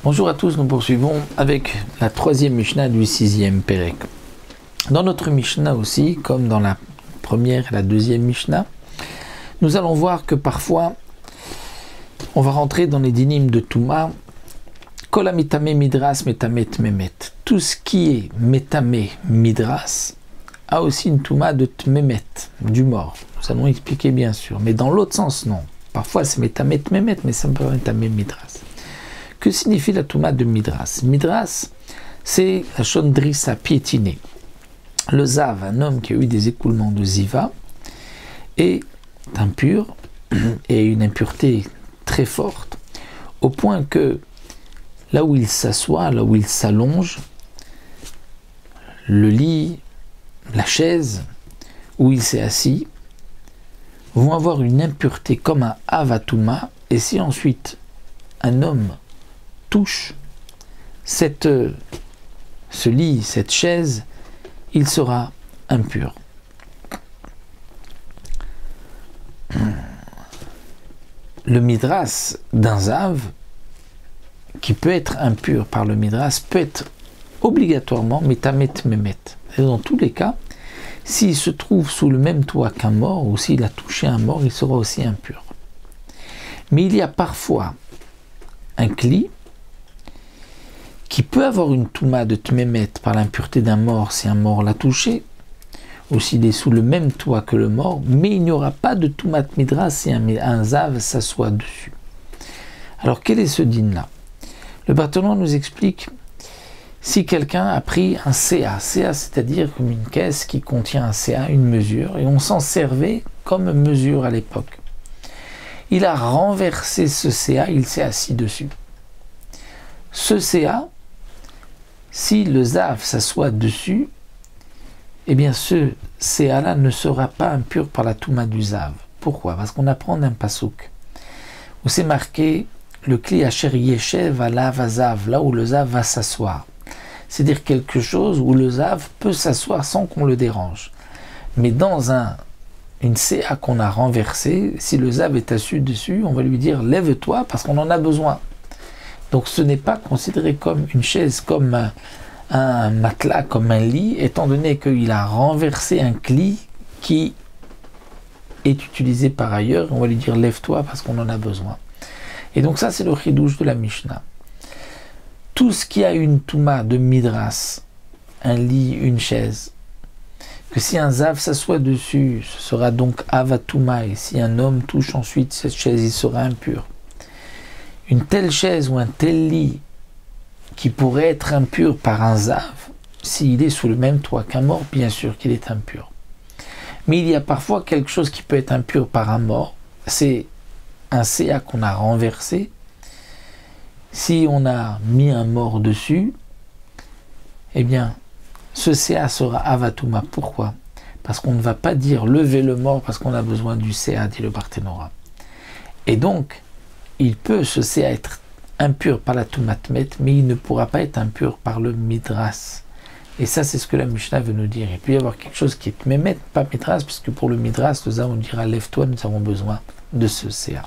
Bonjour à tous, nous poursuivons avec la troisième Mishnah du sixième Pérec. Dans notre Mishnah aussi, comme dans la première et la deuxième Mishnah, nous allons voir que parfois, on va rentrer dans les dynimes de Touma, Kol ha-mitame midras metamet memet. Tout ce qui est metame midras a aussi une Touma de tmemet, du mort. Nous allons expliquer bien sûr, mais dans l'autre sens, non. Parfois c'est metamet memet, mais ça me peut metame midras. Que signifie la Touma de Midras? Midras, c'est la chondrissa piétinée. Le Zav, un homme qui a eu des écoulements de Ziva, est impur et une impureté très forte, au point que là où il s'assoit, là où il s'allonge, le lit, la chaise où il s'est assis, vont avoir une impureté comme un Avatouma, et si ensuite un homme touche ce lit, cette chaise, il sera impur. Le midras d'un zav, qui peut être impur par le midras, peut être obligatoirement metamet memet. Et dans tous les cas, s'il se trouve sous le même toit qu'un mort, ou s'il a touché un mort, il sera aussi impur. Mais il y a parfois un kli qui peut avoir une touma de tmemet par l'impureté d'un mort si un mort l'a touché, ou s'il est sous le même toit que le mort, mais il n'y aura pas de toumat midras si un zav s'assoit dessus. Alors quel est ce din-là? Le Barthénon nous explique si quelqu'un a pris un CA, c'est-à-dire comme une caisse qui contient un CA, une mesure, et on s'en servait comme mesure à l'époque. Il a renversé ce CA, il s'est assis dessus. Ce CA, si le zav s'assoit dessus, eh bien ce CA-là ne sera pas impur par la touma du zav. Pourquoi? Parce qu'on apprend d'un pasouk où c'est marqué le kli asher yeshev alav hazav, là où le zav va s'asseoir. C'est-à-dire quelque chose où le zav peut s'asseoir sans qu'on le dérange. Mais dans une CA qu'on a renversée, si le zav est assis dessus, on va lui dire lève-toi parce qu'on en a besoin. Donc ce n'est pas considéré comme une chaise, comme un matelas, comme un lit, étant donné qu'il a renversé un kli qui est utilisé par ailleurs. On va lui dire lève-toi parce qu'on en a besoin. Et donc ça c'est le chidouche de la Mishnah. Tout ce qui a une touma de midras, un lit, une chaise, que si un zav s'assoit dessus, ce sera donc avatouma, et si un homme touche ensuite cette chaise, il sera impur. Une telle chaise ou un tel lit qui pourrait être impur par un zav, s'il est sous le même toit qu'un mort, bien sûr qu'il est impur. Mais il y a parfois quelque chose qui peut être impur par un mort, c'est un CA qu'on a renversé. Si on a mis un mort dessus, eh bien, ce CA sera avatouma. Pourquoi? Parce qu'on ne va pas dire lever le mort parce qu'on a besoin du CA, dit le Barthénora. Et donc, il peut ce CA être impur par la toumatmet, mais il ne pourra pas être impur par le midras. Et ça, c'est ce que la Mishnah veut nous dire. Il peut y avoir quelque chose qui est mémet, pas midras, puisque pour le midras, nous avons dira lève-toi, nous avons besoin de ce CA.